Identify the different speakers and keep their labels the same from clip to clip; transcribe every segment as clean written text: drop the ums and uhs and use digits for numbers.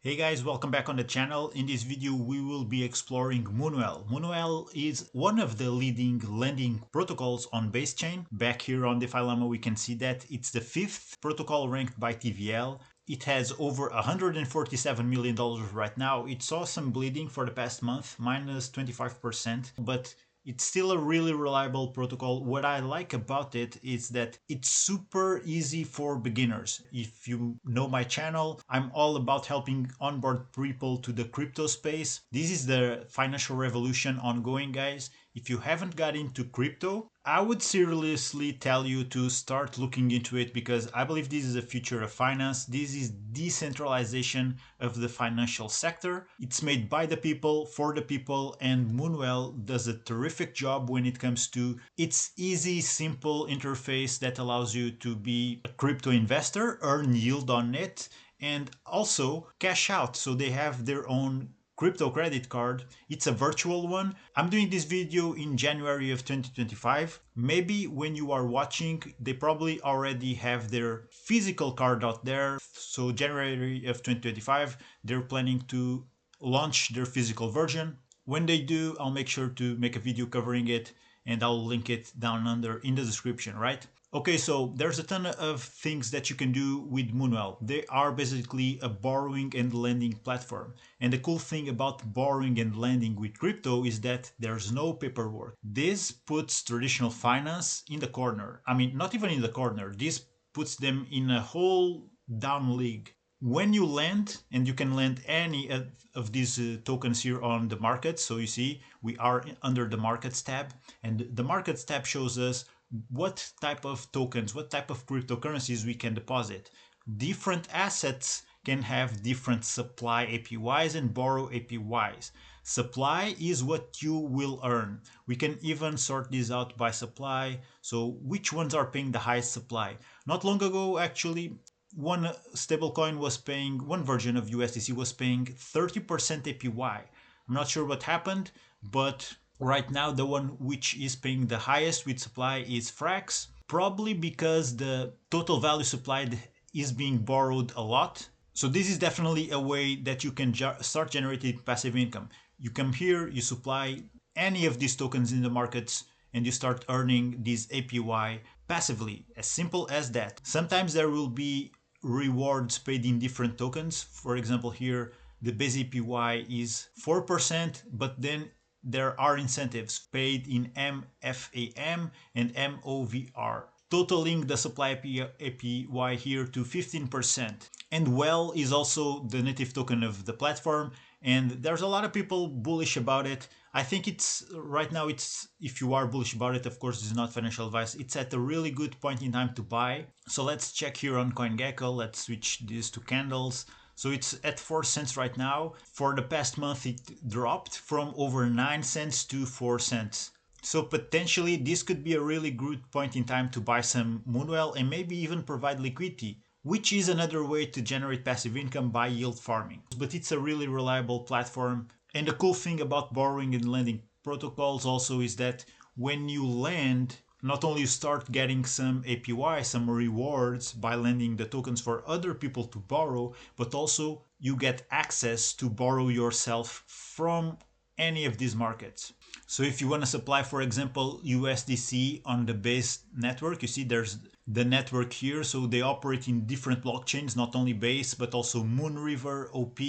Speaker 1: Hey guys, welcome back on the channel. In this video we will be exploring Moonwell. Moonwell is one of the leading lending protocols on base chain. Back here on DeFi Llama we can see that it's the fifth protocol ranked by TVL. It has over $147 million right now. It saw some bleeding for the past month, minus 25%, but it's still a really reliable protocol. What I like about it is that it's super easy for beginners. If you know my channel, I'm all about helping onboard people to the crypto space. This is the financial revolution ongoing, guys. If you haven't got into crypto, I would seriously tell you to start looking into it because I believe this is the future of finance. This is decentralization of the financial sector. It's made by the people, for the people, and Moonwell does a terrific job when it comes to its easy, simple interface that allows you to be a crypto investor, earn yield on it, and also cash out. So they have their own crypto credit card. It's a virtual one. I'm doing this video in January of 2025. Maybe when you are watching, they probably already have their physical card out there. So January of 2025, they're planning to launch their physical version. When they do, I'll make sure to make a video covering it and I'll link it down under in the description, right? Okay, so there's a ton of things that you can do with Moonwell. They are basically a borrowing and lending platform. And the cool thing about borrowing and lending with crypto is that there's no paperwork. This puts traditional finance in the corner. I mean, not even in the corner. This puts them in a whole down league. When you lend, and you can lend any of these tokens here on the market. So you see, we are under the markets tab, and the markets tab shows us what type of tokens, what type of cryptocurrencies we can deposit. Different assets can have different supply APYs and borrow APYs. Supply is what you will earn. We can even sort this out by supply. So which ones are paying the highest supply? Not long ago, actually, one stablecoin was paying, one version of USDC was paying 30% APY. I'm not sure what happened, but right now the one which is paying the highest with supply is Frax, probably because the total value supplied is being borrowed a lot. So this is definitely a way that you can start generating passive income. You come here, you supply any of these tokens in the markets, and you start earning this APY passively, as simple as that. Sometimes there will be rewards paid in different tokens. For example, here the base APY is 4%, but then there are incentives paid in MFAM and MOVR, totaling the supply APY here to 15%. And Well is also the native token of the platform, and there's a lot of people bullish about it. I think it's right now, it's, if you are bullish about it, of course this is not financial advice, it's at a really good point in time to buy. So let's check here on CoinGecko. Let's switch this to candles. So it's at 4 cents right now. For the past month it dropped from over 9 cents to 4 cents. So potentially this could be a really good point in time to buy some Moonwell and maybe even provide liquidity, which is another way to generate passive income by yield farming. But it's a really reliable platform. And the cool thing about borrowing and lending protocols also is that when you lend, not only you start getting some APY, some rewards by lending the tokens for other people to borrow, but also you get access to borrow yourself from any of these markets. So if you want to supply, for example, USDC on the Base network, you see there's the network here. So they operate in different blockchains, not only Base, but also Moonriver, OP,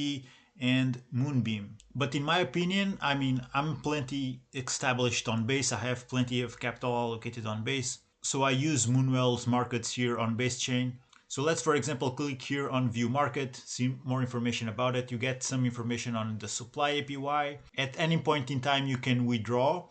Speaker 1: and Moonbeam. But in my opinion, I mean, I'm plenty established on Base. I have plenty of capital allocated on Base. So I use Moonwell's markets here on Base chain. So let's, for example, click here on view market, see more information about it. You get some information on the supply APY. At any point in time, you can withdraw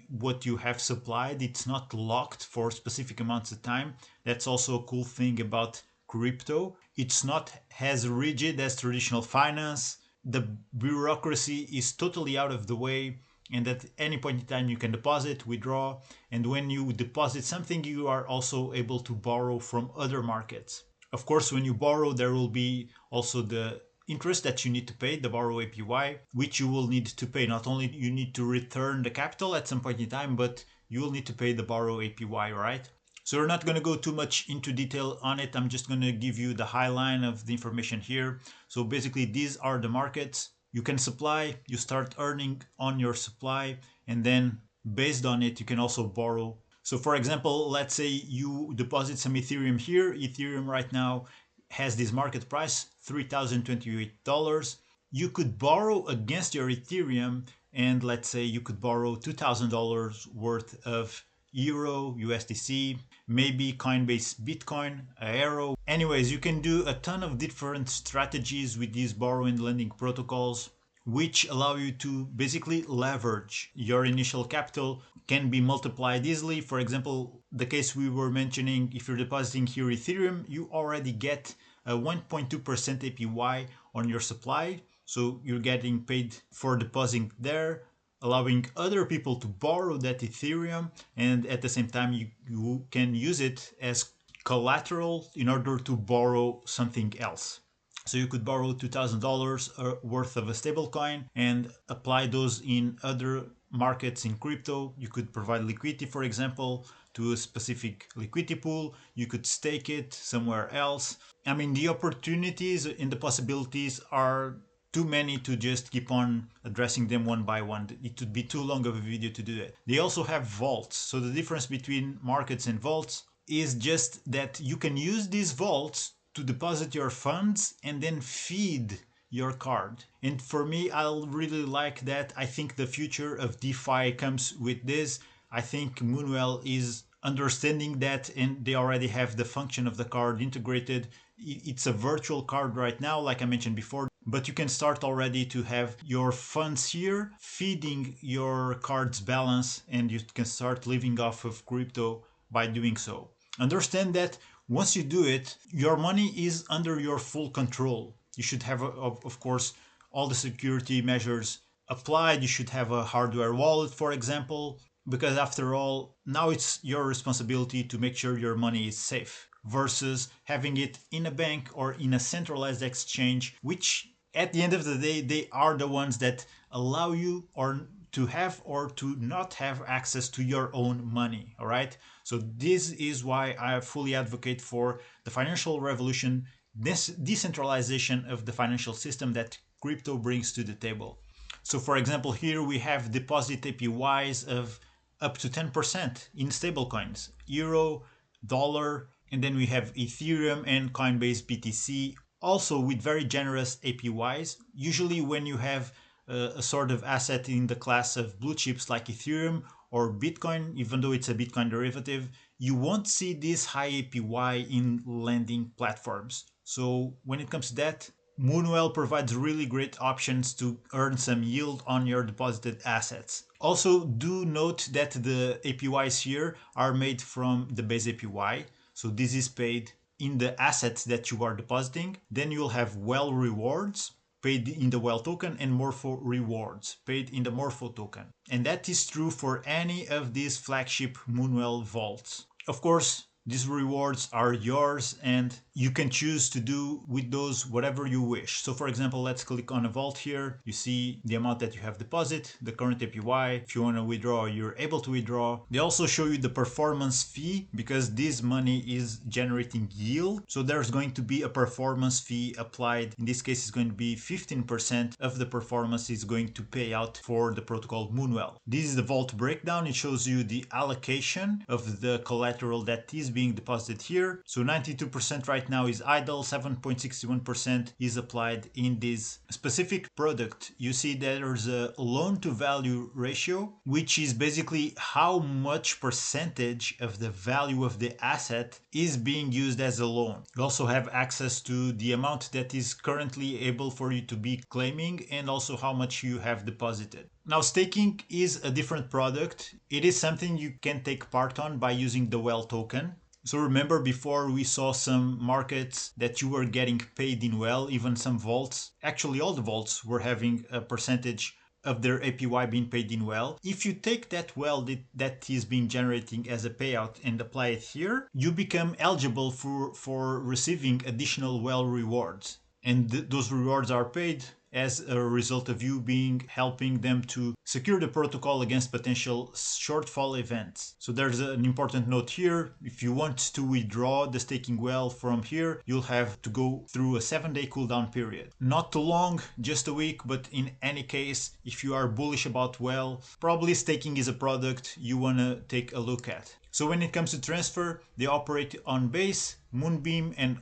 Speaker 1: what you have supplied. It's not locked for specific amounts of time. That's also a cool thing about crypto. It's not as rigid as traditional finance. The bureaucracy is totally out of the way, and at any point in time you can deposit, withdraw, and when you deposit something you are also able to borrow from other markets. Of course, when you borrow there will be also the interest that you need to pay, the borrow APY, which you will need to pay. Not only you need to return the capital at some point in time, but you will need to pay the borrow APY, right? So we're not going to go too much into detail on it. I'm just going to give you the high line of the information here. So basically these are the markets. You can supply, you start earning on your supply, and then based on it, you can also borrow. So for example, let's say you deposit some Ethereum here. Ethereum right now has this market price, $3,028. You could borrow against your Ethereum, and let's say you could borrow $2,000 worth of Euro, USDC, maybe Coinbase Bitcoin, Aero. Anyways, you can do a ton of different strategies with these borrow and lending protocols, which allow you to basically leverage your initial capital, can be multiplied easily. For example, the case we were mentioning, if you're depositing here Ethereum, you already get a 1.2% APY on your supply. So you're getting paid for depositing there, allowing other people to borrow that Ethereum, and at the same time you can use it as collateral in order to borrow something else. So you could borrow $2,000 worth of a stablecoin and apply those in other markets in crypto. You could provide liquidity, for example, to a specific liquidity pool. You could stake it somewhere else. I mean, the opportunities and the possibilities are too many to just keep on addressing them one by one. It would be too long of a video to do that. They also have vaults. So the difference between markets and vaults is just that you can use these vaults to deposit your funds and then feed your card. And for me, I really like that. I think the future of DeFi comes with this. I think Moonwell is understanding that, and they already have the function of the card integrated. It's a virtual card right now, like I mentioned before, but you can start already to have your funds here feeding your card's balance, and you can start living off of crypto by doing so. Understand that once you do it, your money is under your full control. You should have, of course, all the security measures applied. You should have a hardware wallet, for example, because after all, now it's your responsibility to make sure your money is safe versus having it in a bank or in a centralized exchange, which at the end of the day, they are the ones that allow you or to have or to not have access to your own money. All right. So this is why I fully advocate for the financial revolution, this decentralization of the financial system that crypto brings to the table. So for example, here we have deposit APYs of up to 10% in stablecoins, euro, dollar, and then we have Ethereum and Coinbase BTC, also with very generous APYs. Usually when you have a sort of asset in the class of blue chips like Ethereum or Bitcoin, even though it's a Bitcoin derivative, you won't see this high APY in lending platforms. So when it comes to that, Moonwell provides really great options to earn some yield on your deposited assets. Also, do note that the APYs here are made from the base APY. So this is paid in the assets that you are depositing. Then you'll have well rewards paid in the well token and Morpho rewards paid in the Morpho token. And that is true for any of these flagship Moonwell vaults. Of course, these rewards are yours and you can choose to do with those whatever you wish. So for example, let's click on a vault here. You see the amount that you have deposit, the current APY. If you want to withdraw, you're able to withdraw. They also show you the performance fee because this money is generating yield. So there's going to be a performance fee applied. In this case, it's going to be 15% of the performance is going to pay out for the protocol Moonwell. This is the vault breakdown. It shows you the allocation of the collateral that is being deposited here. So 92% right now is idle, 7.61% is applied in this specific product. You see there's a loan to value ratio, which is basically how much percentage of the value of the asset is being used as a loan. You also have access to the amount that is currently able for you to be claiming and also how much you have deposited. Now, staking is a different product. It is something you can take part on by using the WELL token. So remember before we saw some markets that you were getting paid in WELL, even some vaults. Actually, all the vaults were having a percentage of their APY being paid in WELL. If you take that WELL that is being generating as a payout and apply it here, you become eligible for receiving additional WELL rewards. And those rewards are paid as a result of you being helping them to secure the protocol against potential shortfall events. So there's an important note here. If you want to withdraw the staking well from here, you'll have to go through a 7-day cooldown period. Not too long, just a week, but in any case, if you are bullish about well, probably staking is a product you want to take a look at. So when it comes to transfer, they operate on Base, Moonbeam and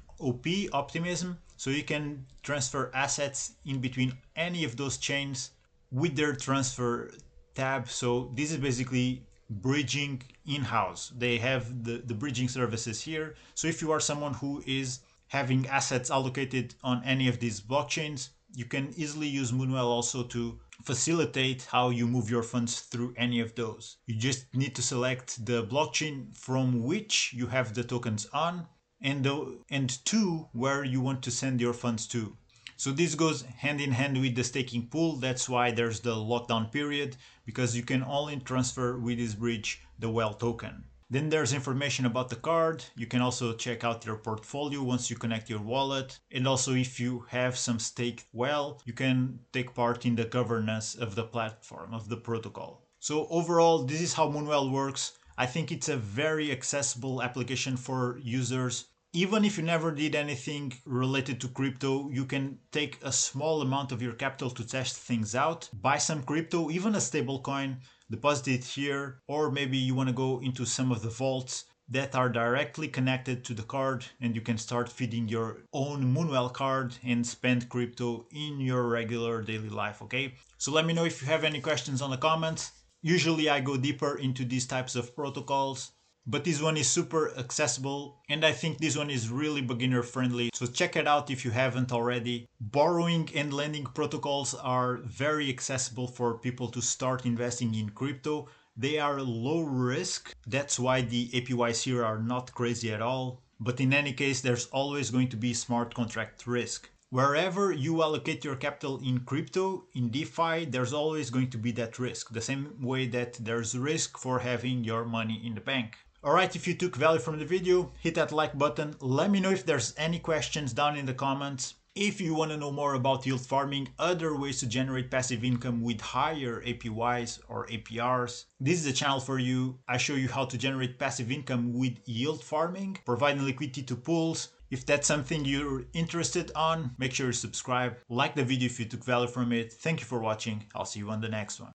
Speaker 1: Optimism. So you can transfer assets in between any of those chains with their transfer tab. So this is basically bridging in-house. They have the bridging services here. So if you are someone who is having assets allocated on any of these blockchains, you can easily use Moonwell also to facilitate how you move your funds through any of those. You just need to select the blockchain from which you have the tokens on and to where you want to send your funds to. So this goes hand in hand with the staking pool. That's why there's the lockdown period, because you can only transfer with this bridge the well token. Then there's information about the card. You can also check out your portfolio once you connect your wallet. And also if you have some staked well, you can take part in the governance of the platform, of the protocol. So overall, this is how Moonwell works. I think it's a very accessible application for users. Even if you never did anything related to crypto, you can take a small amount of your capital to test things out, buy some crypto, even a stable coin, deposit it here, or maybe you want to go into some of the vaults that are directly connected to the card and you can start feeding your own Moonwell card and spend crypto in your regular daily life, okay? So let me know if you have any questions on the comments. Usually I go deeper into these types of protocols, but this one is super accessible and I think this one is really beginner friendly. So check it out if you haven't already. Borrowing and lending protocols are very accessible for people to start investing in crypto. They are low risk. That's why the APYs here are not crazy at all. But in any case, there's always going to be smart contract risk. Wherever you allocate your capital in crypto, in DeFi, there's always going to be that risk. The same way that there's risk for having your money in the bank. Alright, if you took value from the video, hit that like button. Let me know if there's any questions down in the comments. If you want to know more about yield farming, other ways to generate passive income with higher APYs or APRs, this is the channel for you. I show you how to generate passive income with yield farming, providing liquidity to pools. If that's something you're interested on, make sure you subscribe, like the video if you took value from it. Thank you for watching. I'll see you on the next one.